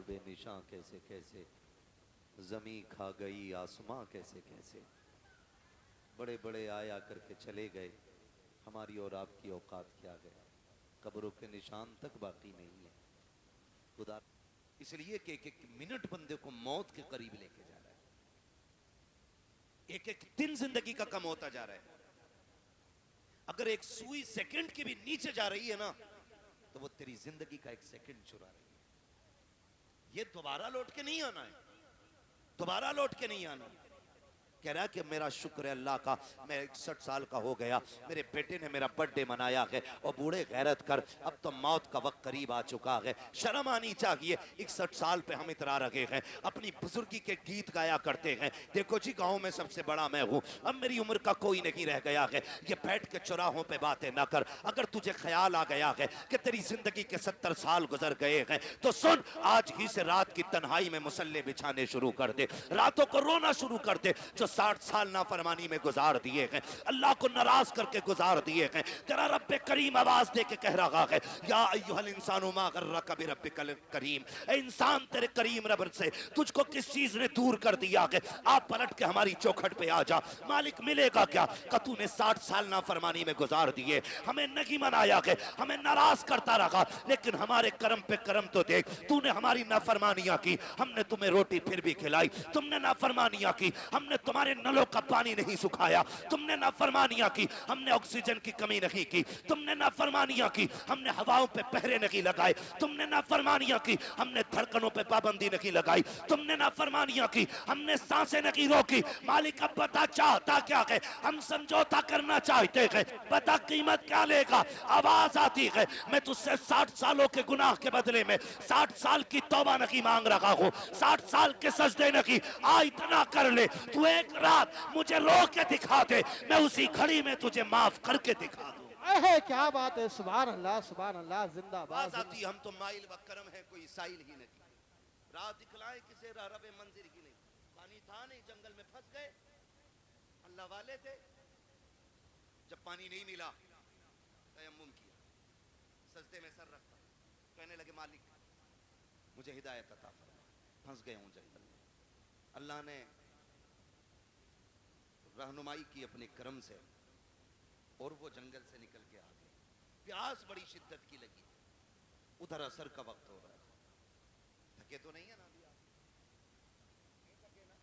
बेनिशां कैसे कैसे, ज़मी खा गई आसमां कैसे कैसे। बड़े बड़े आया करके चले गए, हमारी और आपकी औकात क्या गए, कब्रों के निशान तक बाकी नहीं है खुदा। इसलिए कि एक एक मिनट बंदे को मौत के करीब लेके जा रहा है, एक एक दिन जिंदगी का कम होता जा रहा है। अगर एक सुई सेकंड की भी नीचे जा रही है ना, तो वो तेरी जिंदगी का एक सेकंड चुरा रही है। ये दोबारा लौट के नहीं आना है, दोबारा लौट के नहीं आना। कह रहा है कि मेरा शुक्र है अल्लाह का, मैं 61 साल का हो गया, मेरे बेटे ने मेरा बर्थडे मनाया है। और बूढ़े गैरत कर, अब तो मौत का वक्त करीब आ चुका है, शर्म आनी चाहिए। 61 साल पे हम इतरा रहे हैं, अपनी बुजुर्गी के गीत गाया करते हैं। देखो जी गांव में सबसे बड़ा मैं हूँ, अब मेरी उम्र का कोई नहीं रह गया है। ये बैठ के चौराहों पे बातें ना कर। अगर तुझे ख्याल आ गया है कि तेरी जिंदगी के 70 साल गुजर गए हैं, तो सुन, आज ही से रात की तन्हाई में मुसल्ले बिछाने शुरू कर दे, रातों को रोना शुरू कर दे। जो 60 साल नाफरमानी में गुजार दिए हैं, अल्लाह को नाराज करके गुजार दिए हैं, तेरा रब करीम आवाज दे के कह रहा है, या अय्युहल इंसानु मा गर्रका बिरब्बिकल करीम। ए इंसान, तेरे करीम रब से तुझको किस चीज ने दूर कर दिया है? आप पलट के हमारी चौखट पे आ जा, मालिक मिलेगा क्या? का तूने 60 साल नाफरमानी में गुजार दिए, हमें नहीं मनाया है, हमें नाराज करता रहा, लेकिन हमारे कर्म पे कर्म तो देख, तूने हमारी नाफरमानियां की, हमने तुम्हें रोटी फिर भी खिलाई, तुमने नाफरमानियां की, हमने तुम्हारे नलों का पानी नहीं सुखाया, तुमने नाफरमानियां की, हमने ऑक्सीजन की कमी नहीं की, तुमने नाफरमानियां की, हमने हवाओं पे पहरे नहीं लगाए, तुमने नाफरमानियां की, हमने धड़कनों पे पाबंदी नहीं लगाई, तुमने नाफरमानियां की, हमने सांसें नहीं रोकी। मालिक अब बता चाहता क्या है? हम समझौता करना चाहते हैं, बता कीमत क्या लेगा? आवाज आती है, मैं तुझसे 60 सालों के गुनाह के बदले में 60 साल की तौबा नहीं मांग रहा हूँ, 60 साल के सजदे नहीं। आ इतना कर ले, तू एक रात मुझे रो के दिखा दे, मैं उसी घड़ी में तुझे माफ करके दिखा दूं। क्या बात है, सुभान अल्लाह सुभान अल्लाह, जिंदाबाद। आती हम तो माइल व करम है, कोई साइल ही नहीं, राह दिखलाए किसे रबे मंजिल ही नहीं। पानी था नहीं, जंगल में फंस गए, अल्लाह वाले थे। जब पानी नहीं मिला, तयम्मुम किया, सजदे में सर रखा, कहने लगे मालिक मुझे हिदायत अता फरमा, फंस गए हूं जंगल में। अल्लाह ने रहनुमाई की अपने करम से, और वो जंगल से निकल के आ गए। प्यास बड़ी शिद्दत की लगी, उधर असर का वक्त हो रहा था। थके तो नहीं है ना अभी आप? थके ना?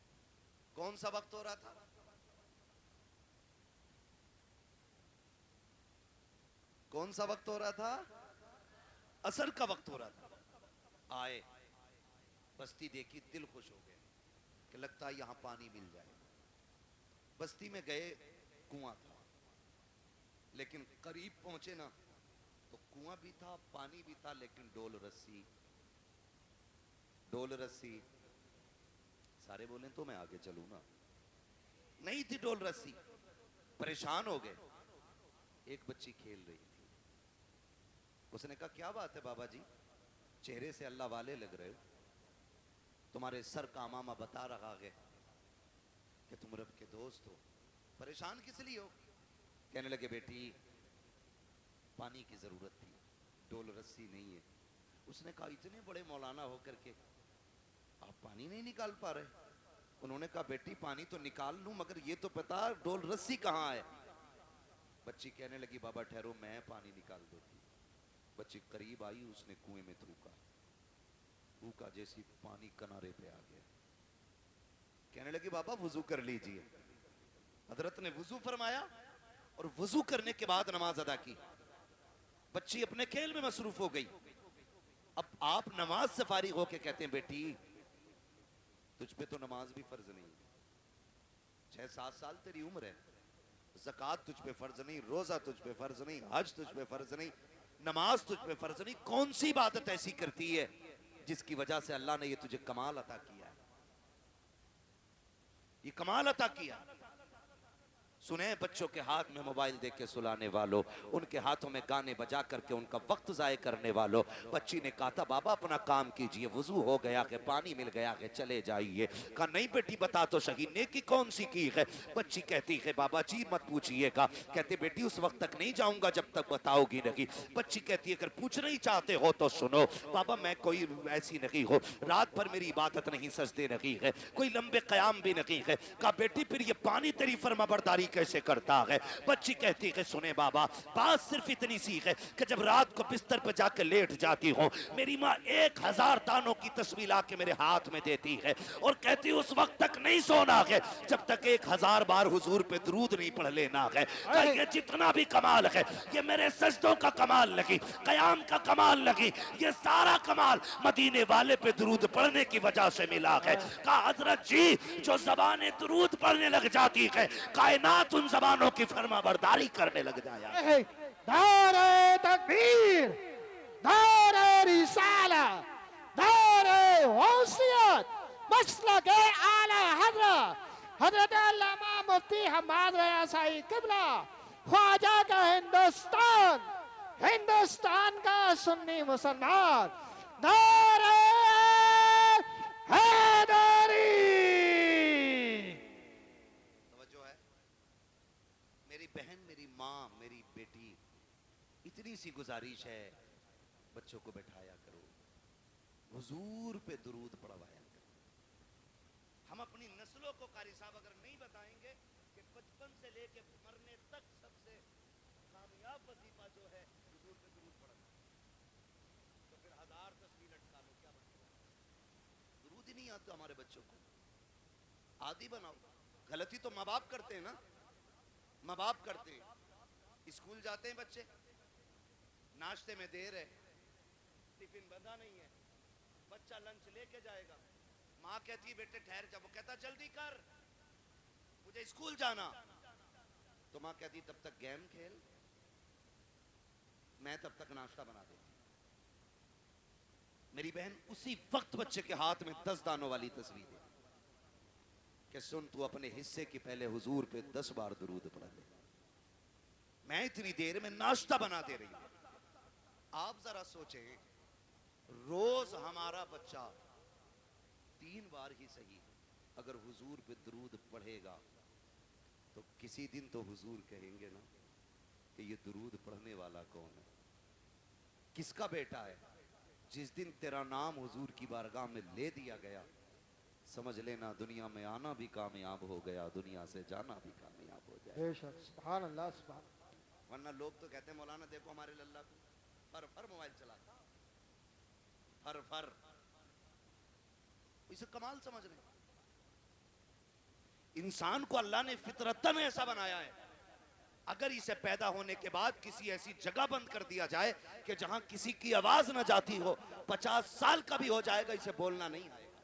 कौन सा वक्त हो रहा था? कौन सा वक्त हो रहा था? असर का वक्त हो रहा था। आए, बस्ती देखी, दिल खुश हो गए कि लगता है यहां पानी मिल जाएगा। बस्ती में गए, कुआं था, लेकिन करीब पहुंचे ना तो कुआं भी था, पानी भी था, लेकिन डोल रस्सी, डोल रस्सी। सारे बोले तो मैं आगे चलूं ना, नहीं थी डोल रस्सी, परेशान हो गए। एक बच्ची खेल रही थी, उसने कहा क्या बात है बाबा जी, चेहरे से अल्लाह वाले लग रहे हो, तुम्हारे सर का मामा बता रहा है कि तुम रब के दोस्त हो, परेशान किस लिए हो? कहने लगे बेटी पानी की जरूरत थी, डोल रस्सी नहीं है। उसने कहा इतने बड़े मौलाना होकर के आप पानी नहीं निकाल पा रहे? उन्होंने कहा बेटी पानी तो निकाल लूं, मगर ये तो पता डोल रस्सी कहाँ है। बच्ची कहने लगी बाबा ठहरो, मैं पानी निकाल देती। बच्ची करीब आई, उसने कुएं में थूका, थूका जैसी पानी किनारे पे आ गया। कहने लगी बाबा वुजू कर लीजिए। हजरत ने वुजू फरमाया और वुजू करने के बाद नमाज अदा की। बच्ची अपने खेल में मसरूफ हो गई। अब आप नमाज से फारिग होके कहते हैं बेटी तुझ पे तो नमाज भी फर्ज नहीं, 6-7 साल तेरी उम्र है, ज़कात तुझ पे फर्ज नहीं, रोजा तुझ पे फर्ज नहीं, हज तुझ पे फर्ज नहीं, नमाज तुझ पे फर्ज नहीं, कौन सी इबादत ऐसी करती है जिसकी वजह से अल्लाह ने ये तुझे कमाल अता किया है, ये कमाल अता किया। सुने बच्चों के हाथ में मोबाइल दे के सुलाने वालों, उनके हाथों में गाने बजा करके उनका वक्त जाय करने वालों। बच्ची ने कहा था बाबा अपना काम कीजिए, वजू हो गया है, पानी मिल गया है, चले जाइए। कहा नहीं बेटी बता तो सही नेकी कौन सी की है। बच्ची कहती है बाबा जी मत पूछिएगा। कहते बेटी उस वक्त तक नहीं जाऊंगा जब तक बताओगी नहीं। बच्ची कहती है अगर पूछना ही चाहते हो तो सुनो बाबा, मैं कोई ऐसी नहीं हो, रात भर मेरी इबादत नहीं, सजदे नहीं है, कोई लंबे कयाम भी नहीं है। कहा बेटी फिर ये पानी तेरी फरमाबरदारी कैसे करता है। बच्ची कहती है सुने बाबा, बात सिर्फ इतनी सी है कि जब रात को बिस्तर पर जाकर लेट जाती हूँ, मेरी माँ 1000 दानों की तस्वीर लाके मेरे हाथ में देती है और कहती है उस वक्त तक नहीं सोना है जब तक 1000 बार हुजूर पे दरूद नहीं पढ़ लेना है। ये जितना भी कमाल है ये मेरे सजदों का कमाल लगी, कयाम का कमाल लगी, ये सारा कमाल मदीने वाले पे दरूद पढ़ने की वजह से मिला है। कहा हजरत जी जो ज़बानें दरूद पढ़ने लग जाती है कायनात उन ज़बानों की फरमाबरदारी करने लग जाया। दारे तकबीर, दारे रिसाला, दारे गौसियत, मसलक आला हजरत अल्लामा मुफ्ती हम्माद रज़ा साईं किबला, ख्वाजा का हिंदुस्तान, हिंदुस्तान का सुन्नी मुसलमान, दारे हैदरी। तवज्जो है मेरी बहन, मेरी माँ, मेरी बेटी, इतनी सी गुजारिश है बच्चों को बैठाया करो, हुजूर पे दुरूद पढ़वाया करो। हम अपनी नस्लों को कारी साहब अगर नहीं बताएंगे कि बचपन से लेके मरने तक सबसे कामयाब वजीफा जो है हुजूर पे दुरूद पढ़ना, तो फिर 1000 तस्वीर लटका लो क्या बनेगा। दुरूद ही नहीं आता हमारे बच्चों को, आदि बनाओ। गलती तो माँ बाप करते हैं ना, माँ बाप करते हैं। स्कूल जाते हैं बच्चे, नाश्ते में देर है, टिफिन बंधा नहीं है, बच्चा लंच लेके जाएगा, माँ कहती है बेटे ठहर जा, वो कहता जल्दी कर मुझे स्कूल जाना, तो माँ कहती तब तक गेम खेल, मैं तब तक नाश्ता बना देती। मेरी बहन उसी वक्त बच्चे के हाथ में 10 दानों वाली तस्वीर है कि सुन तू अपने हिस्से की पहले हुजूर पे 10 बार दुरूद पढ़ ले, मैं इतनी देर में नाश्ता बना दे रही हूं। आप जरा सोचें, रोज हमारा बच्चा 3 बार ही सही अगर हुजूर पे दुरूद पढ़ेगा तो किसी दिन तो हुजूर कहेंगे ना कि ये दुरूद पढ़ने वाला कौन है, किसका बेटा है। जिस दिन तेरा नाम हुजूर की बारगाह में ले दिया गया, समझ लेना दुनिया में आना भी कामयाब हो गया, दुनिया से जाना भी कामयाब हो जाए। बेशक, सुभान अल्लाह, सुभान। वरना लोग तो कहते हैं मौलाना देखो हमारे लल्ला को फर मोबाइल चलाता, फर इसे कमाल समझ रहे। इंसान को अल्लाह ने फितरतन ऐसा बनाया है, अगर इसे पैदा होने के बाद किसी ऐसी जगह बंद कर दिया जाए कि जहां किसी की आवाज ना जाती हो, 50 साल का भी हो जाएगा इसे बोलना नहीं आएगा।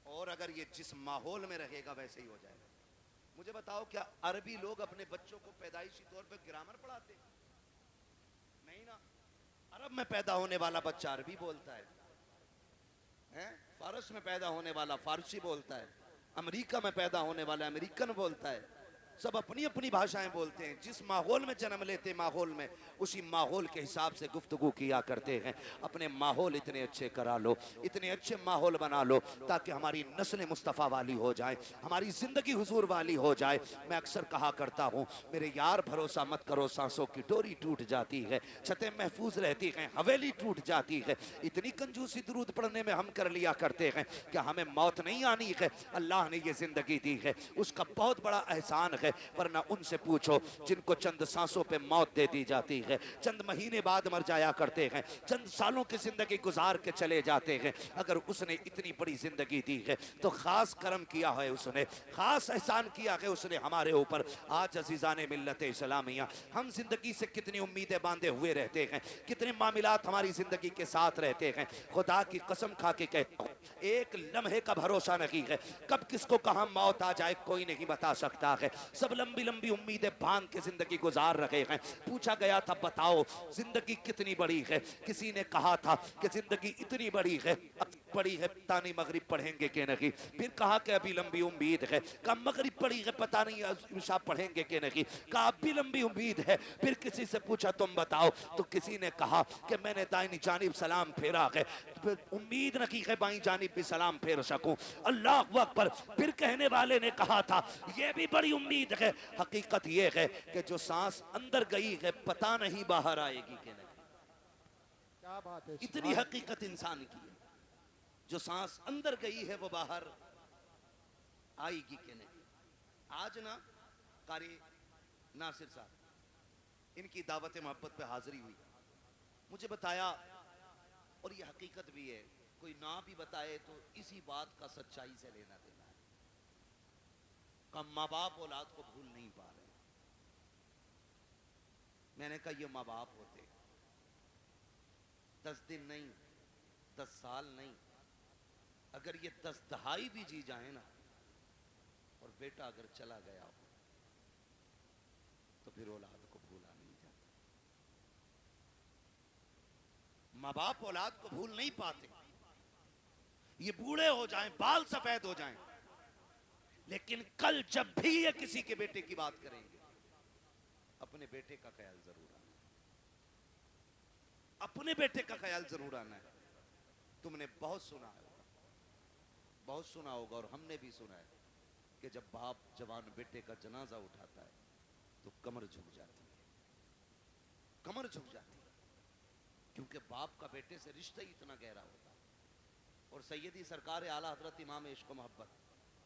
और अगर ये जिस माहौल में रहेगा वैसे ही हो जाएगा। मुझे बताओ क्या अरबी लोग अपने बच्चों को पैदाइशी तौर पे ग्रामर पढ़ाते हैं? नहीं ना। अरब में पैदा होने वाला बच्चा अरबी बोलता है, फारस में पैदा होने वाला फारसी बोलता है, अमेरिका में पैदा होने वाला अमेरिकन बोलता है, सब अपनी अपनी भाषाएं बोलते हैं। जिस माहौल में जन्म लेते माहौल में उसी माहौल के हिसाब से गुफ्तगू किया करते हैं। अपने माहौल इतने अच्छे करा लो, इतने अच्छे माहौल बना लो ताकि हमारी नस्लें मुस्तफ़ा वाली हो जाए, हमारी ज़िंदगी हुजूर वाली हो जाए। मैं अक्सर कहा करता हूँ मेरे यार भरोसा मत करो, सांसों की डोरी टूट जाती है, छतें महफूज रहती हैं, हवेली टूट जाती है। इतनी कंजूसी दुरूद पढ़ने में हम कर लिया करते हैं कि हमें मौत नहीं आनी है, अल्लाह ने ये ज़िंदगी दी है उसका बहुत बड़ा एहसान है। वरना उनसे पूछो जिनको चंद सांसों पे मौत दे दी जाती है, चंद महीने बाद मर जाया करते हैं, चंद सालों की जिंदगी गुजार के चले जाते हैं। अगर उसने इतनी बड़ी जिंदगी दी है तो खास करम किया है उसने, खास एहसान किया है उसने हमारे ऊपर। आज अजीज़ाने मिल्लत इस्लामिया हम जिंदगी से कितनी उम्मीदें बांधे हुए रहते हैं, कितने मामलात हमारी जिंदगी के साथ रहते हैं। खुदा की कसम खा के कहता हूँ एक लम्हे का भरोसा नहीं है, कब किसको कहां मौत आ जाए कोई नहीं बता सकता है। सब लंबी लंबी उम्मीदें बांध के जिंदगी गुजार रहे हैं। पूछा गया था बताओ जिंदगी कितनी बड़ी है, किसी ने कहा था कि जिंदगी इतनी बड़ी है पड़ी है, पता नहीं मगरिब पढ़ेंगे कि नहीं। फिर कहा कि अभी लंबी उम्मीद है। कहा मगरिब पड़ी है, पता नहीं इशा पढ़ेंगे कि नहीं। कहा अभी लंबी उम्मीद है। फिर किसी से पूछा तुम बताओ, तो किसी ने कहा कि मैंने दाहिनी जानिब सलाम फेरा है, तो उम्मीद न की है बाईं जानिब भी सलाम फेर सकूं। अल्लाह अकबर। फिर कहने वाले ने कहा था ये भी बड़ी उम्मीद है। हकीकत ये है कि जो सांस अंदर गई है पता नहीं बाहर आएगी कि नहीं। क्या बात है, इतनी हकीकत इंसान की है। जो सांस अंदर गई है वो बाहर आएगी कि नहीं। आज ना कारी नासिर साहब इनकी दावत मोहब्बत पे हाजिरी हुई, मुझे बताया और ये हकीकत भी है, कोई ना भी बताए तो इसी बात का सच्चाई से लेना देना है। का माँ बाप औलाद को भूल नहीं पा रहे। मैंने कहा ये माँ बाप होते 10 दिन नहीं 10 साल नहीं, अगर ये 10 दहाई भी जी जाए ना, और बेटा अगर चला गया हो तो फिर औलाद को भूला नहीं जाता। माँ बाप औलाद को भूल नहीं पाते। ये बूढ़े हो जाएं, बाल सफेद हो जाएं, लेकिन कल जब भी ये किसी के बेटे की बात करेंगे अपने बेटे का ख्याल जरूर आना, अपने बेटे का ख्याल जरूर आना है। तुमने बहुत सुना है, बहुत सुना होगा और हमने भी सुना है कि जब बाप जवान बेटे का जनाजा उठाता है तो कमर झुक जाती है, कमर झुक जाती है, क्योंकि बाप का बेटे से रिश्ता ही इतना गहरा होता है। और सैयदी सरकार आला हजरत इमाम इश्क मोहब्बत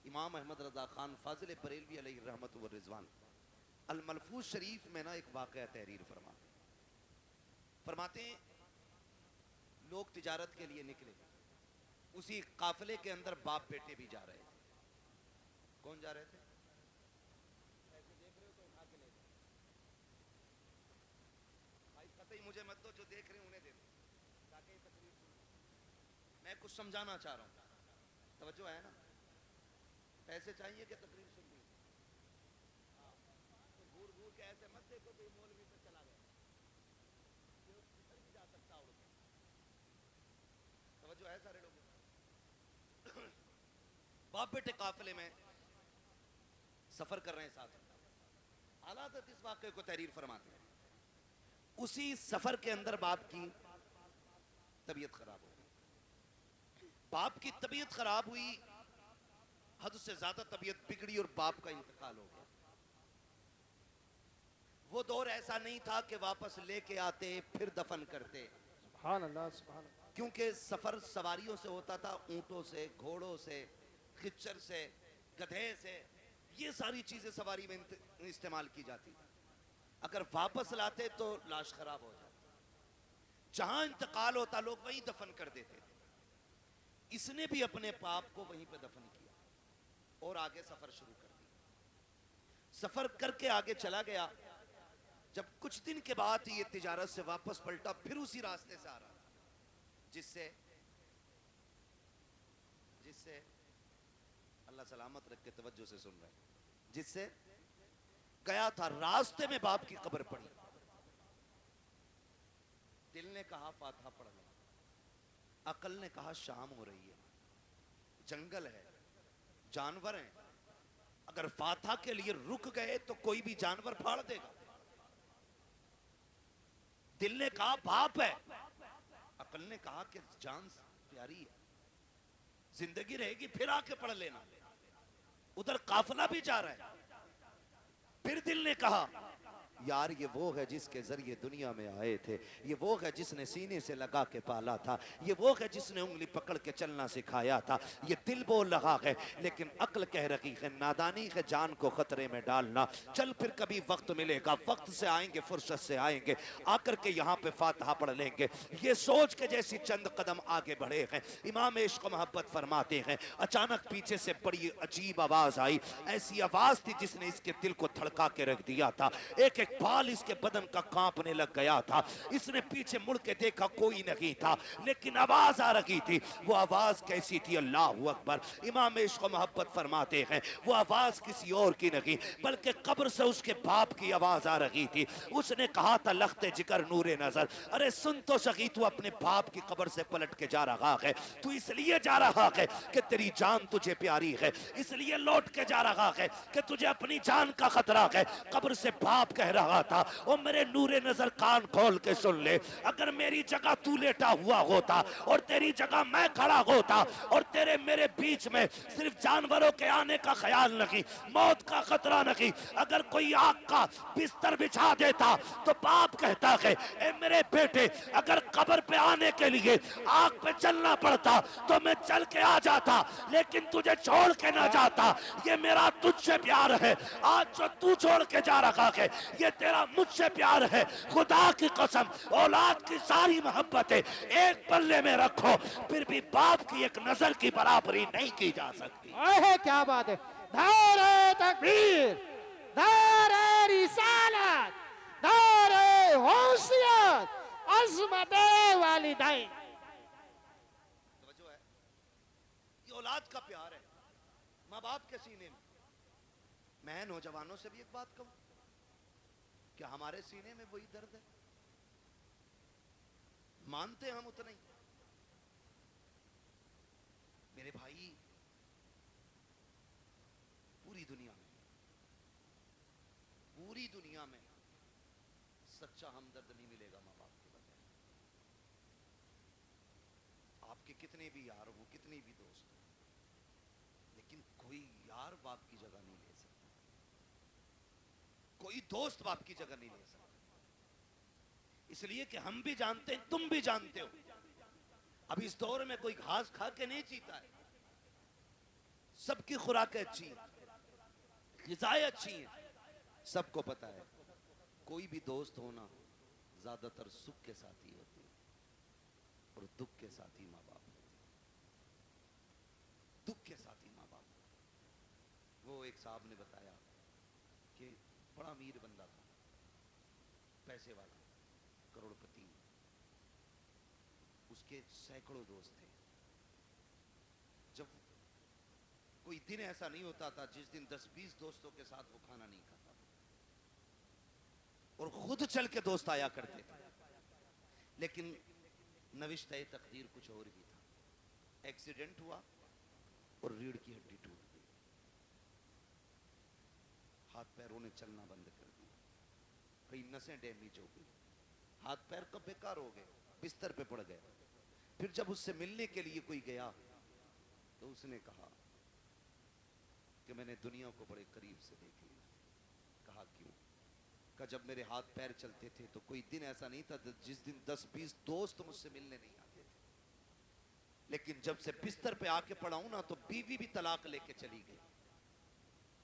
इमाम अहमद रजा खान फाजिल बरेलवी अलैहि रहमत व रिजवान अल मलफूज शरीफ में ना एक वाक़या तहरीर फरमाते हैं, लोग तिजारत के लिए निकले, उसी काफिले के अंदर बाप बेटे भी जा रहे थे। कौन जा रहे थे? ऐसे देख रहे हो तो उठा के ले जाओ भाई, कतई मुझे मत दो, जो देख रहे हैं उन्हें दे दो ताकि तकरीर सुन। मैं कुछ समझाना चाह रहा हूं, तवज्जो है ना। पैसे चाहिए कि तकरीर सुननी? हाँ, तो घूर घूर के ऐसे मत देखो तो ये मौलवी पे चला गया, ये किधर भी जा सकता उड़ के। तवज्जो है सारे लोग? बाप बेटे काफिले में सफर कर रहे हैं साथ। आला हज़रत इस वाक़े को तहरीर फरमाते हैं, उसी सफर के अंदर बाप की तबीयत खराब हो गई। बाप की तबीयत खराब हुई, हद से ज्यादा तबीयत बिगड़ी और बाप का इंतकाल हो गया। वो दौर ऐसा नहीं था कि वापस लेके आते फिर दफन करते, सुभान अल्लाह, सुभान अल्लाह। क्योंकि सफर सवारियों से होता था, ऊंटों से, घोड़ों से, खिच्चर से, गधे से, ये सारी चीजें सवारी में इस्तेमाल की जाती। अगर वापस लाते तो लाश खराब हो जाती। जहां इंतकाल होता लोग वहीं दफन कर देते थे। इसने भी अपने पाप को वहीं पे दफन किया और आगे सफर शुरू कर दिया। सफर करके आगे चला गया। जब कुछ दिन के बाद ये तिजारत से वापस पलटा, फिर उसी रास्ते से आ रहा था जिससे अल्लाह सलामत रख के तवज्जो से सुन रहे, जिससे गया था। रास्ते में बाप की कब्र पड़ी। दिल ने कहा फातिहा पढ़ ले, अकल ने कहा शाम हो रही है, जंगल है, जानवर हैं, अगर फातिहा के लिए रुक गए तो कोई भी जानवर फाड़ देगा। दिल ने कहा बाप है, अकल ने कहा कि जान प्यारी है, जिंदगी रहेगी फिर आके पढ़ लेना। उधर काफिला भी जा रहा है। फिर दिल ने कहा यार ये वो है जिसके जरिए दुनिया में आए थे, ये वो है जिसने सीने से लगा के पाला था, ये वो है जिसने उंगली पकड़ के चलना सिखाया था। ये दिल बोल रहा है लेकिन अक्ल कह रही है नादानी है जान को खतरे में डालना। चल फिर कभी वक्त मिलेगा, वक्त से आएंगे, फुर्सत से आएंगे, आकर के यहाँ पे फातिहा पढ़ लेंगे। ये सोच के जैसी चंद कदम आगे बढ़े हैं, इमाम इश्क मोहब्बत फरमाते हैं, अचानक पीछे से बड़ी अजीब आवाज आई। ऐसी आवाज थी जिसने इसके दिल को धड़का के रख दिया था। एक एक बाल इसके बदन का कांपने लग गया था। इसने पीछे मुड़ के देखा, कोई नहीं था, लेकिन आवाज आ रही थी। वो आवाज कैसी थी? अल्लाह अकबर। इमाम इश्क व मोहब्बत फरमाते हैं वो आवाज किसी और की नहीं बल्कि कब्र से उसके बाप की आवाज आ रही थी। उसने कहा था, लखते जिगर नूरे नजर, अरे सुन तो सकी, तू अपने बाप की कब्र से पलट के जा रहा है। तू इसलिए जा रहा है कि तेरी जान तुझे प्यारी है, इसलिए लौट के जा रहा है कि तुझे अपनी जान का खतरा है। कब्र से बाप कह रहा था, ओ मेरे नूरे नजर, कान खोल के सुन ले, अगर मेरी जगह तू लेटा हुआ होता और तेरी जगह मैं खड़ा होता और तेरे मेरे बीच में सिर्फ जानवरों के आने का ख्याल नहीं, मौत का खतरा नहीं, अगर कोई आग का बिस्तर बिछा देता तो बाप कहता है, ए मेरे बेटे, अगर कब्र पे आने के लिए आग पे चलना पड़ता तो मैं चल के आ जाता, लेकिन तुझे छोड़ के ना जाता। ये मेरा तुझसे प्यार है। आज जो तू छोड़ के जा रहा है ये तेरा मुझसे प्यार है। खुदा की कसम, औलाद की सारी मोहब्बतें एक पल्ले में रखो, फिर भी बाप की एक नजर की बराबरी नहीं की जा सकती। अरे क्या बात है। नारे तकबीर, नारे रिसालत, नारे होशियत, अज़मते वालिदैन। समझो है, ये औलाद का प्यार है माँ बाप के सीने में। मैं नौजवानों से भी एक बात कहूं, क्या हमारे सीने में वही दर्द है? मानते हम उतना ही? मेरे भाई, पूरी दुनिया में सच्चा हमदर्द नहीं मिलेगा माँ बाप के बगैर। आपके कितने भी यार हो, कितने भी दोस्त हो, लेकिन कोई यार बाप की जगह नहीं ले सकता, कोई दोस्त बाप की जगह नहीं ले सकता। इसलिए कि हम भी जानते हैं, तुम भी जानते हो, अब इस दौर में कोई घास खा के नहीं जीता है। सबकी खुराकें अच्छी हैं, ग़िज़ाएं अच्छी हैं, सबको पता है। कोई भी दोस्त होना ज्यादातर सुख के साथ ही होती है और दुख के साथ ही माँ बाप होते हैं। दुख के साथ ही माँ बाप होते हैं। वो एक साहब ने बताया कि बड़ा अमीर बंदा था, पैसे वाला, करोड़पति, उसके सैकड़ों दोस्त थे। जब कोई दिन ऐसा नहीं होता था जिस दिन 10-20 दोस्तों के साथ वो खाना नहीं खाता था, और खुद चल के दोस्त आया करते थे। लेकिन नविश्ते तकदीर कुछ और ही था। एक्सीडेंट हुआ और रीढ़ की हड्डी टूट गई, हाथ पैरों ने चलना बंद कर दिया, कई नसें डैमेज हो गई, हाथ पैर कब बेकार हो गए, बिस्तर पे पड़ गए। फिर जब उससे मिलने के लिए कोई गया तो उसने कहा कि मैंने दुनिया को बड़े करीब से देख लिया। कहा क्यों? का जब मेरे हाथ पैर चलते थे तो कोई दिन ऐसा नहीं था जिस दिन 10-20 दोस्त मुझसे मिलने नहीं आते थे, लेकिन जब से बिस्तर पे आके पड़ा हूं ना तो बीवी भी तलाक लेके चली गई।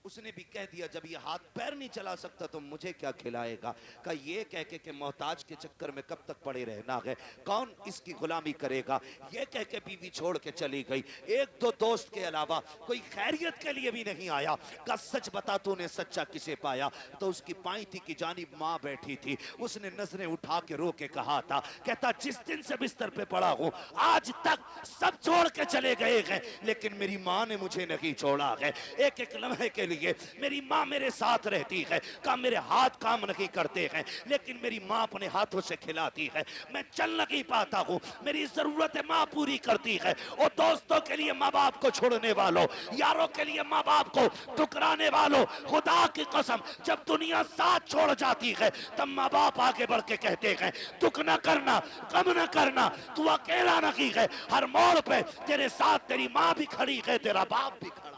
उसने भी कह दिया जब ये हाथ पैर नहीं चला सकता तो मुझे क्या खिलाएगा। का ये कह के कि मोहताज के चक्कर में कब तक पड़े रहना है, कौन इसकी गुलामी करेगा, ये कह के बीवी छोड़ के चली गई। एक दो दोस्त के अलावा कोई खैरियत के लिए भी नहीं आया। का सच बता तूने सच्चा किसे पाया? तो उसकी पाईथी की जानिब माँ बैठी थी, उसने नजरें उठा के रो के कहा था, कहता जिस दिन से बिस्तर पे पड़ा हूं आज तक सब छोड़ के चले गए हैं, लेकिन मेरी माँ ने मुझे नहीं छोड़ा है। एक एक लम्हे के लिए मेरी माँ मेरे साथ रहती है। का मेरे हाथ काम नहीं करते हैं लेकिन मेरी माँ अपने हाथों से खिलाती है। मैं चल नहीं पाता हूँ, मेरी जरूरतें माँ पूरी करती है। और दोस्तों के लिए माँ बाप को छोड़ने वालों, यारों के लिए माँ बाप को ठुकराने वालों, खुदा की कसम जब दुनिया साथ छोड़ जाती है तब माँ बाप आगे बढ़ के कहते हैं दुख न करना, गम न करना, तू अकेला नहीं है, हर मोड़ पे तेरे साथ तेरी माँ भी खड़ी है, तेरा बाप भी खड़ा।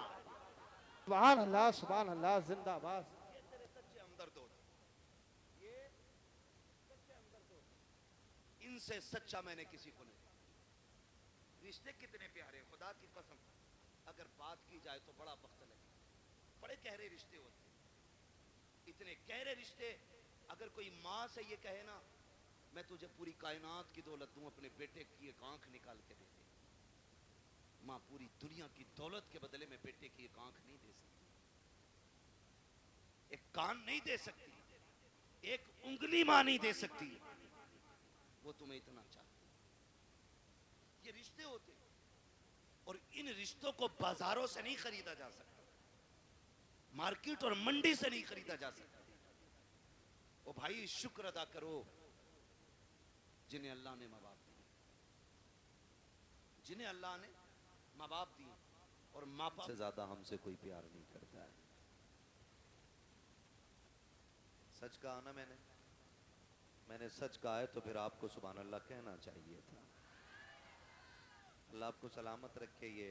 सुभान अल्लाह, सुभान अल्लाह, जिंदाबाद। ये तेरे सच्चे हमदर्द होते, ये सच्चे हमदर्द होते। इनसे सच्चा मैंने किसी को नहीं। रिश्ते कितने प्यारे, खुदा की कसम अगर बात की जाए तो बड़ा वक्त लगे। बड़े गहरे रिश्ते होते, इतने गहरे रिश्ते। अगर कोई माँ से ये कहे ना मैं तुझे पूरी कायनात की दौलत दूं, अपने बेटे की एक आंख निकाल के दे दे, माँ पूरी दुनिया की दौलत के बदले में बेटे की एक आंख नहीं दे सकती, एक कान नहीं दे सकती, एक उंगली मां नहीं दे सकती है, वो तुम्हें इतना चाहती है। ये रिश्ते होते हैं, और इन रिश्तों को बाजारों से नहीं खरीदा जा सकता, मार्केट और मंडी से नहीं खरीदा जा सकता। ओ भाई, शुक्र अदा करो जिन्हें अल्लाह ने माँ बाप दिए, जिन्हें अल्लाह ने माँ बाप दिए, और माँ बाप से ज्यादा हमसे कोई प्यार नहीं करता है। सच कहा ना मैंने सच कहा है तो फिर आपको सुभान अल्लाह कहना चाहिए था। अल्लाह आपको सलामत रखे। ये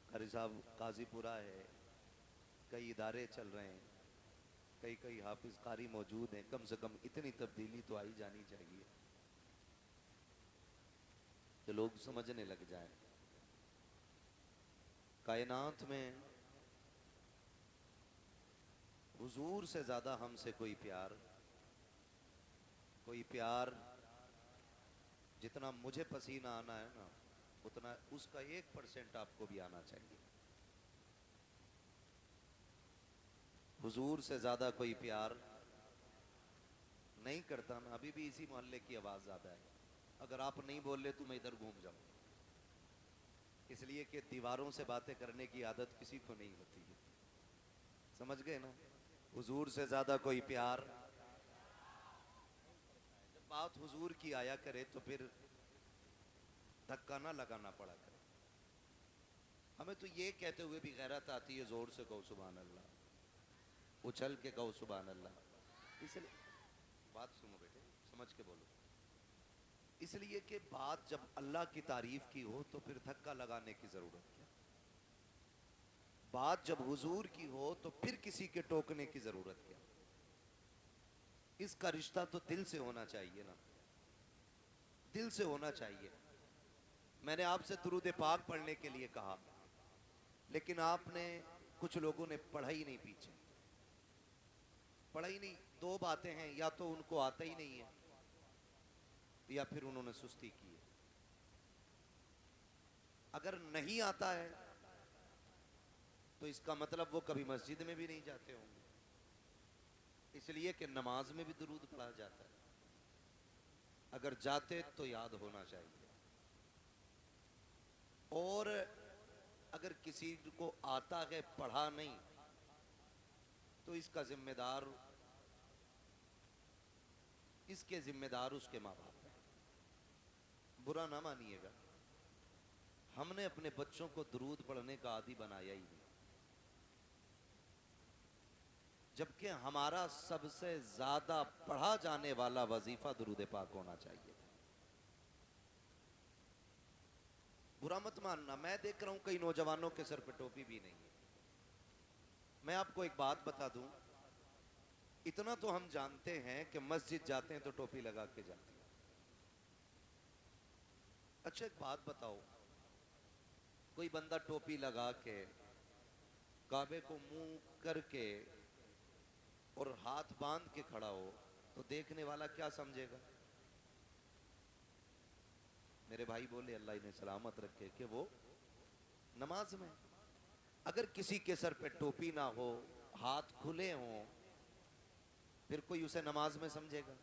कारी साहब काजीपुरा है, कई इदारे चल रहे हैं, कई हाफिज कारी मौजूद हैं, कम से कम इतनी तब्दीली तो आई जानी चाहिए कि लोग समझने लग जाएं। कायनात में हुजूर से ज्यादा हमसे कोई प्यार जितना मुझे पसीना आना है ना, उतना उसका 1% आपको भी आना चाहिए। हुजूर से ज्यादा कोई प्यार नहीं करता ना। अभी भी इसी मोहल्ले की आवाज ज्यादा है, अगर आप नहीं बोल रहे तो मैं इधर घूम जाऊं, इसलिए कि दीवारों से बातें करने की आदत किसी को नहीं होती है। समझ गए ना? हुजूर से ज्यादा कोई प्यार, जब बात हुजूर की आया करे तो फिर धक्का ना लगाना पड़ा करे। हमें तो ये कहते हुए भी गैरत आती है, जोर से कहो सुभान अल्लाह, उछल के कहो सुभान अल्लाह। इसलिए बात सुनो बेटे, समझ के बोलो। इसलिए कि बात जब अल्लाह की तारीफ की हो तो फिर धक्का लगाने की जरूरत क्या? बात जब हुजूर की हो तो फिर किसी के टोकने की जरूरत क्या? इसका रिश्ता तो दिल से होना चाहिए ना, दिल से होना चाहिए। मैंने आपसे दुरूद पाक पढ़ने के लिए कहा, लेकिन आपने, कुछ लोगों ने पढ़ा ही नहीं, पीछे पढ़ा ही नहीं। दो बातें हैं, या तो उनको आता ही नहीं है या फिर उन्होंने सुस्ती की है। अगर नहीं आता है तो इसका मतलब वो कभी मस्जिद में भी नहीं जाते होंगे, इसलिए कि नमाज में भी दुरूद पढ़ा जाता है। अगर जाते तो याद होना चाहिए। और अगर किसी को आता है पढ़ा नहीं तो इसके जिम्मेदार उसके माँ बाप हैं। बुरा ना मानिएगा, हमने अपने बच्चों को दुरूद पढ़ने का आदी बनाया ही नहीं, जबकि हमारा सबसे ज्यादा पढ़ा जाने वाला वजीफा दुरूद पाक होना चाहिए। बुरा मत मानना, मैं देख रहा हूं कई नौजवानों के सर पे टोपी भी नहीं है। मैं आपको एक बात बता दूं, इतना तो हम जानते हैं कि मस्जिद जाते हैं तो टोपी लगा के जाते हैं। अच्छा एक बात बताओ, कोई बंदा टोपी लगा के काबे को मुंह करके और हाथ बांध के खड़ा हो तो देखने वाला क्या समझेगा? मेरे भाई बोले अल्लाह इन्हें सलामत रखे कि वो नमाज में। अगर किसी के सर पे टोपी ना हो, हाथ खुले हों, फिर कोई उसे नमाज में समझेगा?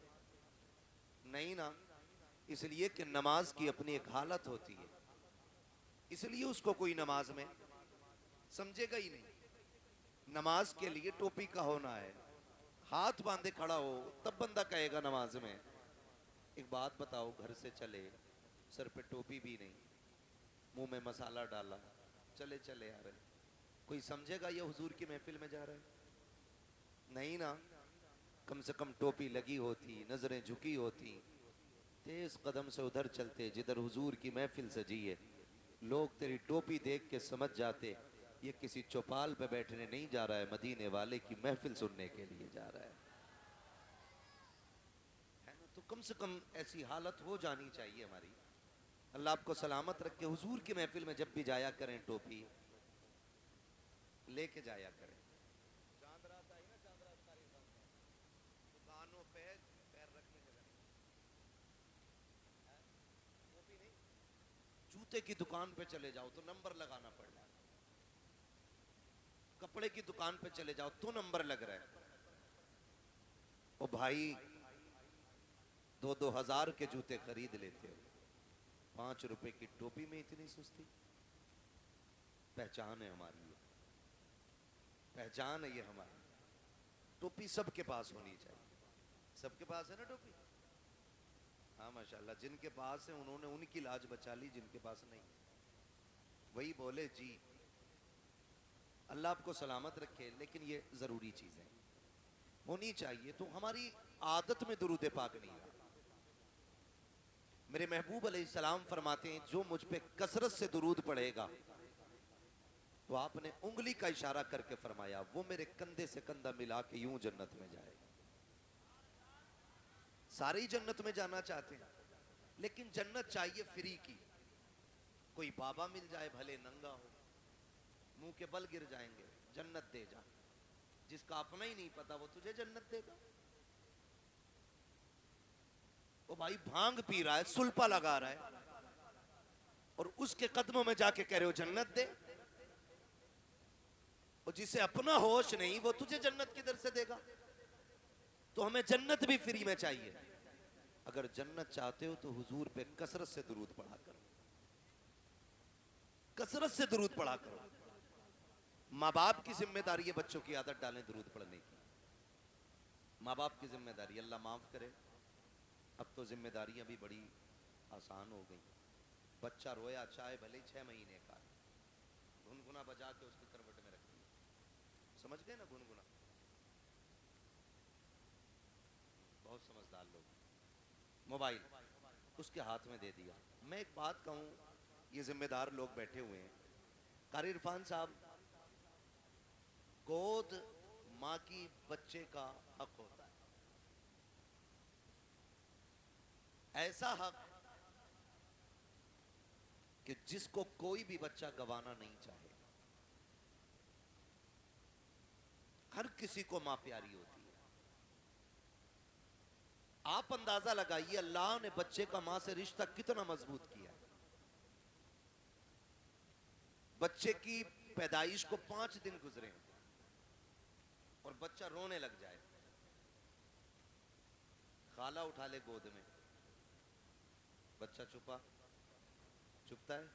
नहीं ना। इसलिए कि नमाज की अपनी एक हालत होती है, इसलिए उसको कोई नमाज में समझेगा ही नहीं। नमाज के लिए टोपी का होना है, हाथ बांधे खड़ा हो तब बंदा कहेगा नमाज में। एक बात बताओ, घर से चले, सर पे टोपी भी नहीं, मुंह में मसाला डाला, चले चले आ रहे, कोई समझेगा ये हुजूर की महफिल में जा रहा है? नहीं ना। कम से कम टोपी लगी होती, नजरें झुकी होती, तेज कदम से उधर चलते जिधर हुजूर की महफिल सजी है। लोग तेरी टोपी देख के समझ जाते ये किसी चौपाल पे बैठने नहीं जा रहा है, मदीने वाले की महफिल सुनने के लिए जा रहा है ना? तो कम से कम ऐसी हालत हो जानी चाहिए हमारी। अल्लाह आपको सलामत रखे। हुजूर की महफिल में जब भी जाया करें टोपी लेके जाया करें। चांद रात आई ना, चांद रात कारी साहब, दुकानों पे पैर रखने जगह नहीं, टोपी नहीं। जूते की दुकान पे चले जाओ तो नंबर लगाना पड़ रहा है, कपड़े की दुकान पे चले जाओ तो नंबर लग रहा है। ओ भाई 2-2 हजार के जूते खरीद लेते हो, 5 रुपए की टोपी में इतनी सुस्ती। पहचान है हमारी, ये पहचान है ये हमारी। टोपी सबके पास होनी चाहिए। सबके पास है ना टोपी? हाँ माशाल्लाह, जिनके पास है उन्होंने उनकी लाज बचा ली, जिनके पास नहीं वही बोले जी अल्लाह आपको सलामत रखे। लेकिन ये जरूरी चीजें होनी चाहिए। तो हमारी आदत में दुरूद पाक नहीं है। मेरे महबूब अलैहिस्सलाम फरमाते हैं जो मुझ पे कसरत से दुरूद पढ़ेगा, तो आपने उंगली का इशारा करके फरमाया वो मेरे कंधे से कंधा मिला के यूं जन्नत में जाएगा। सारे ही जन्नत में जाना चाहते हैं, लेकिन जन्नत चाहिए फ्री की। कोई बाबा मिल जाए भले नंगा हो, मुंह के बल गिर जाएंगे, जन्नत दे जा। जिसका अपना ही नहीं पता वो तुझे जन्नत देगा। वो भाई भांग पी रहा है, सुल्पा लगा रहा है, और उसके कदमों में जाके कह रहे हो जन्नत दे। और जिसे अपना होश नहीं वो तुझे जन्नत किधर से देगा? तो हमें जन्नत भी फ्री में चाहिए। अगर जन्नत चाहते हो तो हुजूर पे कसरत से दुरूद पढ़ा करो, कसरत से दुरूद पढ़ा करो। माँ बाप की जिम्मेदारी है बच्चों की आदत डालें दुरूद पढ़ने की। माँ बाप की जिम्मेदारी, अल्लाह माफ करे, अब तो जिम्मेदारियां भी बड़ी आसान हो गई। बच्चा रोया चाहे भले 6 महीने का, गुनगुना बजा के उसकी करवट में रख दिया। समझ गए ना गुनगुना? बहुत समझदार लोग। मोबाइल उसके हाथ में दे दिया। मैं एक बात कहूं, ये जिम्मेदार लोग बैठे हुए हैं, कारी इरफान साहब, गोद माँ की बच्चे का हक होता है। ऐसा हक कि जिसको कोई भी बच्चा गंवाना नहीं चाहे। हर किसी को मां प्यारी होती है। आप अंदाजा लगाइए अल्लाह ने बच्चे का मां से रिश्ता कितना मजबूत किया है। बच्चे की पैदाइश को 5 दिन गुजरे हैं और बच्चा रोने लग जाए, खाला उठा ले गोद में, बच्चा चुपता है।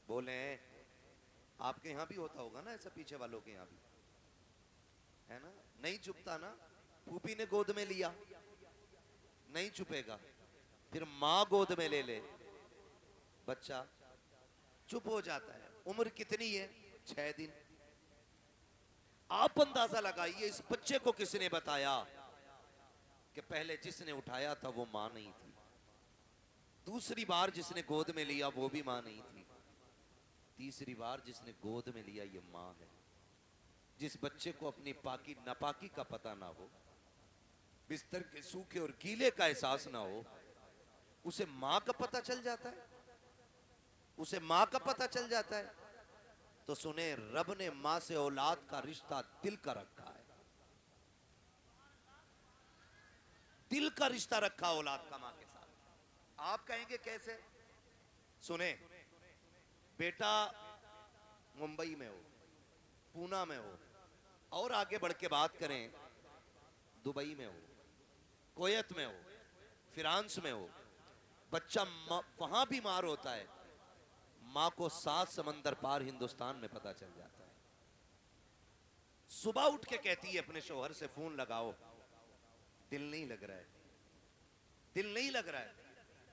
बोले आपके यहां भी होता होगा ना ऐसा, पीछे वालों के यहां भी है ना? नहीं चुपता ना, फूफी ने गोद में लिया, नहीं चुपेगा। फिर मां गोद में ले ले, बच्चा चुप हो जाता है। उम्र कितनी है? 6 दिन। आप अंदाजा लगाइए इस बच्चे को किसने बताया कि पहले जिसने उठाया था वो मां नहीं थी, दूसरी बार जिसने गोद में लिया वो भी मां नहीं थी, तीसरी बार जिसने गोद में लिया ये मां है। जिस बच्चे को अपनी पाकी नापाकी का पता ना हो, बिस्तर के सूखे और गीले का एहसास ना हो, उसे मां का पता चल जाता है, उसे मां का पता चल जाता है। तो सुने, रब ने मां से औलाद का रिश्ता दिल का रखा है, दिल का रिश्ता रखा औलाद का मां के साथ। आप कहेंगे कैसे? सुने, बेटा मुंबई में हो, पूना में हो, और आगे बढ़ के बात करें दुबई में हो, कुवैत में हो, फ्रांस में हो, बच्चा वहां बीमार होता है, मां को 7 समंदर पार हिंदुस्तान में पता चल जाता है। सुबह उठ के कहती है अपने शौहर से, फोन लगाओ, दिल नहीं लग रहा है, दिल नहीं लग रहा है।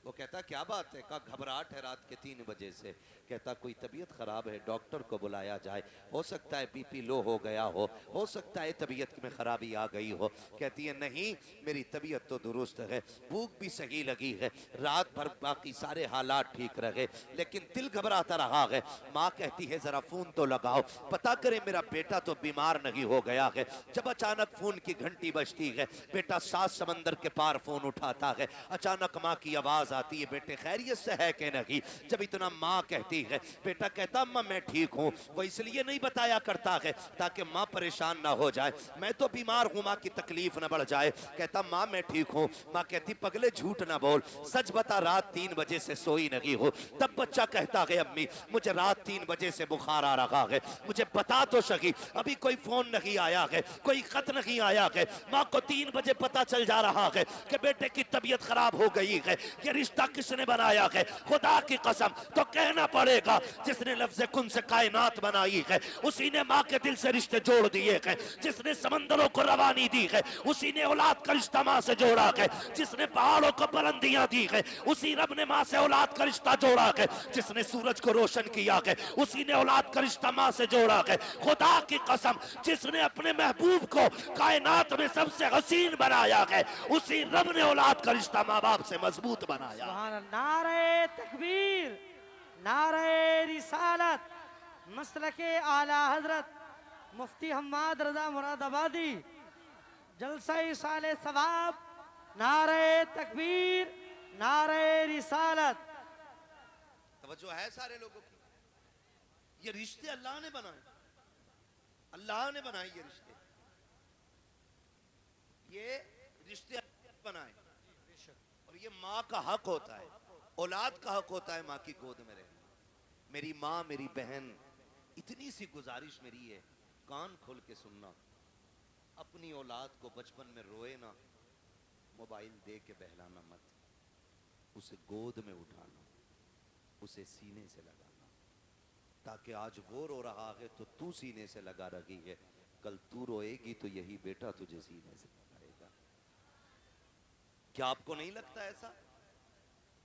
वो कहता क्या बात है? कहा घबराहट है रात के 3 बजे से। कहता कोई तबीयत खराब है, डॉक्टर को बुलाया जाए, हो सकता है बीपी लो हो गया हो सकता है तबीयत में खराबी आ गई हो। कहती है नहीं, मेरी तबीयत तो दुरुस्त है, भूख भी सही लगी है, रात भर बाकी सारे हालात ठीक रहे, लेकिन दिल घबराता रहा है। माँ कहती है जरा फोन तो लगाओ, पता करे मेरा बेटा तो बीमार नहीं हो गया है। जब अचानक फोन की घंटी बजती है, बेटा 7 समंदर के पार फोन उठाता है। अचानक माँ की आवाज आवाज आती है, बेटे खैरियत से है कि नहीं। जब इतना माँ कहती है, बेटा कहता अम्मा मैं ठीक हूँ। वो इसलिए नहीं बताया करता है ताकि माँ परेशान ना हो जाए, मैं तो बीमार हूँ, माँ की तकलीफ ना बढ़ जाए। कहता माँ मैं ठीक हूँ। माँ कहती पगले झूठ ना बोल, सच बता रात 3 बजे से सोई नहीं हो। तब बच्चा कहता है अम्मी मुझे रात 3 बजे से बुखार आ रहा है, मुझे बता तो सकी, अभी कोई फोन नहीं आया है, कोई खत नहीं आया है। माँ को 3 बजे पता चल जा रहा है कि बेटे की तबीयत खराब हो गई है। ये रिश्ता किसने बनाया है? खुदा की कसम तो कहना पड़ेगा जिसने लफ्ज़ कुन से कायनात बनाई है, उसी ने माँ के दिल से रिश्ते जोड़ दिए हैं। जिसने समंदरों को रवानी दी है, उसी ने औलाद का रिश्ता माँ से जोड़ा है। जिसने पहाड़ों को बुलंदियां दी है, उसी रब ने माँ से औलाद का रिश्ता जोड़ा है। जिसने सूरज को रोशन किया है, उसी ने औलाद का रिश्ता माँ से जोड़ा है। खुदा की कसम जिसने अपने महबूब को कायनात में सबसे हसीन बनाया है, उसी रब ने औलाद का रिश्ता माँ बाप से मजबूत बनाया। सुभान अल्लाह। नारे तकबीर, नारे रिसालत, मसलके आला हजरत मुफ्ती हम्माद रजा मुरादाबादी, जलसा साले सवाब, नारे तकबीर, नारे रिसालत। तवज्जो है सारे लोगों की। ये रिश्ते अल्लाह ने बनाए, अल्लाह ने बनाए ये रिश्ते, ये रिश्ते बनाए। और ये माँ का हक होता है, औलाद का हक होता है माँ की गोद में रहना। मेरी माँ मेरी बहन, इतनी सी गुजारिश मेरी है, कान खोल के सुनना। अपनी औलाद को बचपन में रोए ना, मोबाइल दे के बहलाना मत, उसे गोद में उठाना, उसे सीने से लगाना, ताकि आज वो रो रहा है तो तू सीने से लगा रही है, कल तू रोएगी तो यही बेटा तुझे सीने से लगाएगा। क्या आपको नहीं लगता ऐसा?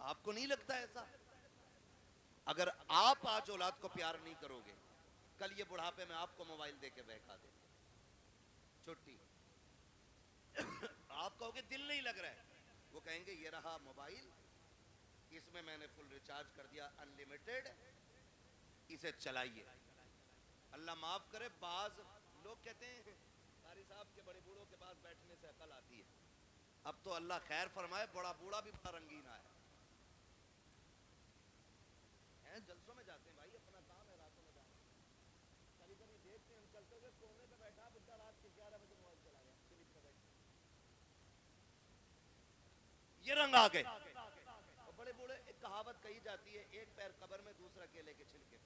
आपको नहीं लगता ऐसा? अगर आप आज औलाद को प्यार नहीं करोगे, कल ये बुढ़ापे में आपको मोबाइल दे के बहका दे, छुट्टी। आप कहोगे दिल नहीं लग रहा है, वो कहेंगे ये रहा मोबाइल, इसमें मैंने फुल रिचार्ज कर दिया, अनलिमिटेड, इसे चलाइए। अल्लाह माफ करे, बाज लोग कहते हैं कारी साहब के बड़े बूढ़ों के पास बैठने से अकल आती है। अब तो अल्लाह खैर फरमाए, बड़ा बूढ़ा भी बड़ा रंगीन आया है। जलसों में जाते हैं भाई, अपना काम है रातों में जाना। कभी कभी देखते हैं हम चलते हुए, कोने पे बैठा बुद्धा, रात के 11 बजे मोबाइल चला गया, स्लिप पे बैठ। ये रंग आ गए। और बड़े बूढ़े, एक कहावत कही जाती है, एक पैर कब्र में दूसरा केले के छिलके।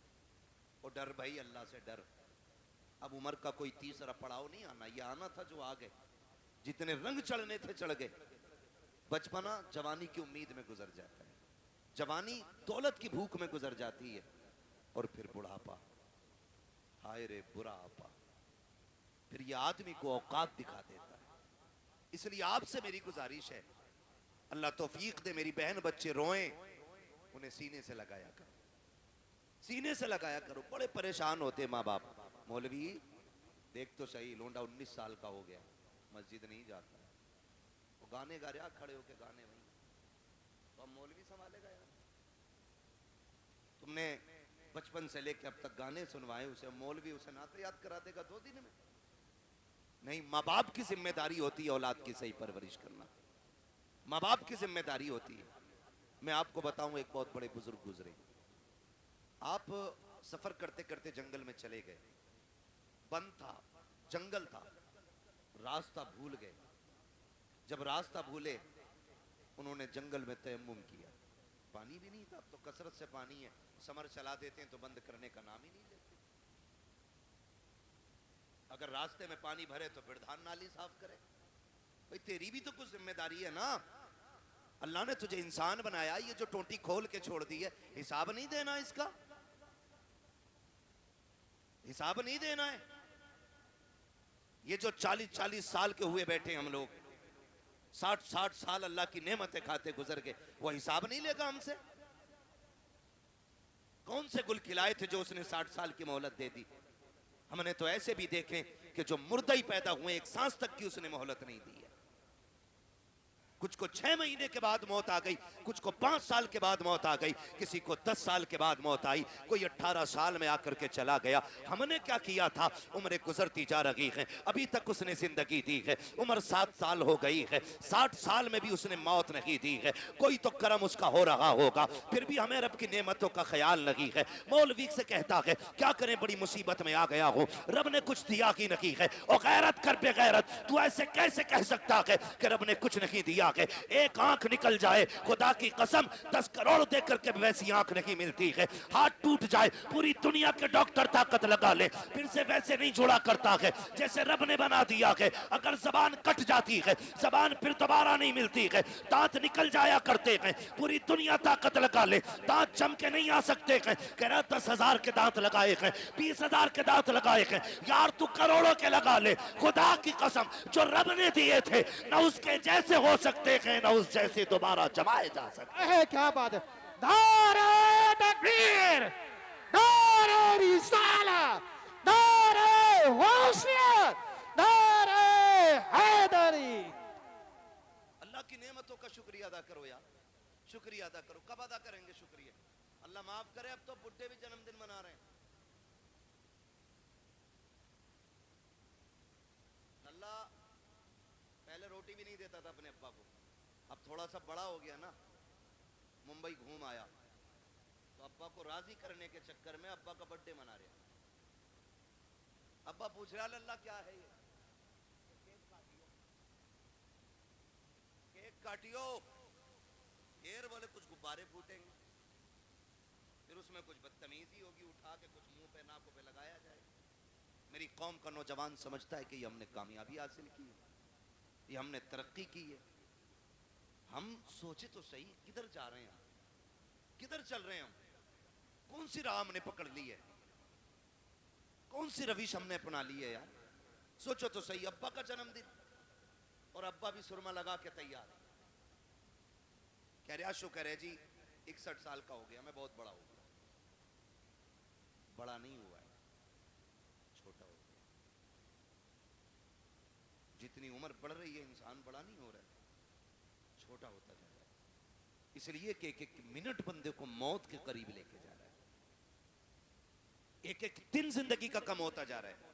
और डर भाई, अल्लाह से डर। अब उम्र का कोई तीसरा पड़ाव नहीं आना, ये आना था जो आ गए। जितने रंग चढ़ने थे चढ़ गए। बचपना जवानी की उम्मीद में गुजर जाता है, जवानी दौलत की भूख में गुजर जाती है, और फिर बुढ़ापा, हाय रे बुढ़ापा, फिर ये आदमी को औकात दिखा देता है। इसलिए आपसे मेरी गुजारिश है, अल्लाह तौफीक दे, मेरी बहन बच्चे रोएं, उन्हें सीने से लगाया करो, सीने से लगाया करो। बड़े परेशान होते माँ बाप, मौलवी देख तो सही, लोंडा 19 साल का हो गया, मस्जिद नहीं जाता, वो गाने गा रहा, खड़े होके गाने वहीं, तो अब मौलवी संभालेगा यार? तुमने बचपन से लेके अब तक गाने सुनवाए उसे, मौलवी उसे नाते याद करा देगा 2 दिन में? नहीं, माँ बाप की जिम्मेदारी होती है औलाद की सही परवरिश करना, माँ बाप की जिम्मेदारी होती है। मैं आपको बताऊं, एक बहुत बड़े बुजुर्ग गुजरे, आप सफर करते करते जंगल में चले गए, बंद था, जंगल था, रास्ता भूल गए। जब रास्ता भूले, उन्होंने जंगल में तयम्मुम किया, पानी भी नहीं था, अब तो कसरत से पानी है, समर चला देते हैं तो बंद करने का नाम ही नहीं लेते। अगर रास्ते में पानी भरे तो फिर धान नाली साफ करे। भाई तेरी भी तो कुछ जिम्मेदारी है ना, अल्लाह ने तुझे इंसान बनाया, ये जो टोटी खोल के छोड़ दी है, हिसाब नहीं देना इसका, हिसाब नहीं देना है। ये जो 40-40 साल के हुए बैठे हम लोग, 60-60 साल अल्लाह की नेमतें खाते गुजर गए, वो हिसाब नहीं लेगा हमसे? कौन से गुल खिलाए थे जो उसने 60 साल की मोहलत दे दी? हमने तो ऐसे भी देखे कि जो मुर्दा ही पैदा हुए, एक सांस तक की उसने मोहलत नहीं दी है। कुछ को 6 महीने के बाद मौत आ गई, कुछ को 5 साल के बाद मौत आ गई, किसी को 10 साल के बाद मौत आई, कोई 18 साल में आकर के चला गया। हमने क्या किया था? उम्र गुजरती जा रही है, अभी तक उसने जिंदगी दी है, उम्र 7 साल हो गई है, 60 साल में भी उसने मौत नहीं दी है। कोई तो करम उसका हो रहा होगा, फिर भी हमें रब की नेमतों का ख्याल नहीं है। मौलवी से कहता है क्या करें, बड़ी मुसीबत में आ गया हूँ, रब ने कुछ दिया ही नहीं है। और गैरत कर बेगैरत, तू ऐसे कैसे कह सकता है कि रब ने कुछ नहीं दिया है? एक आंख निकल जाए, खुदा की कसम 10 करोड़ दे करके वैसी आंख नहीं मिलती है। हाथ टूट जाए, पूरी दुनिया के डॉक्टर ताकत लगा ले, फिर से वैसे नहीं जोड़ा करता है जैसे रब ने बना दिया है। अगर जबान कट जाती है, जबान फिर दोबारा नहीं मिलती है। दांत निकल जाया करते हैं, पूरी दुनिया ताकत लगा ले, दांत जम के नहीं आ सकते हैं। कह रहा 10,000 के दांत लगाए हैं, 20,000 के दांत लगाए हैं, यार तू करोड़ों के लगा ले। खुदा की कसम जो रब ने दिए थे न उसके जैसे हो सकते हैं, न उस जैसे दोबारा जमाए जा सकते है। क्या बात है। नारे तकबीर, नारे रिसालत, नारे गौसियत, नारे हैदरी। अल्लाह की नेमतों का शुक्रिया अदा करो यार, शुक्रिया अदा करो। कब अदा करेंगे शुक्रिया? अल्लाह माफ करे, अब तो बुढ़े भी जन्मदिन मना रहे हैं। अल्लाह पहले रोटी भी नहीं देता था अपने अब्बा को, अब थोड़ा सा बड़ा हो गया ना, मुंबई घूम आया तो अब्बा को राजी करने के चक्कर में अब्बा का बर्थडे मना रहे। अब्बा पूछ रहा अल्लाह क्या है ये? केक काटियो। फिर बोले कुछ गुब्बारे फूटेंगे, फिर उसमें कुछ बदतमीजी होगी, उठा के कुछ मुंह पे नाकों पे लगाया जाए। मेरी कौम का नौजवान समझता है कि ये हमने कामयाबी हासिल की है, ये हमने तरक्की की है। हम सोचे तो सही, किधर जा रहे हैं, किधर चल रहे हैं हम? कौन सी राह हमने पकड़ ली है, कौन सी रविश हमने अपना ली है यार? सोचो तो सही। अब्बा का जन्मदिन और अब्बा भी सुरमा लगा के तैयार, कह रहे आशु, कह रहे जी 61 साल का हो गया, मैं बहुत बड़ा हो गया। बड़ा नहीं हुआ है, छोटा हो गया। जितनी उम्र बढ़ रही है इंसान बड़ा नहीं हो रहा है, छोटा होता जा रहा है। इसलिए कि एक एक मिनट बंदे को मौत के करीब लेके जा रहा है, एक एक दिन जिंदगी का कम होता जा रहा है।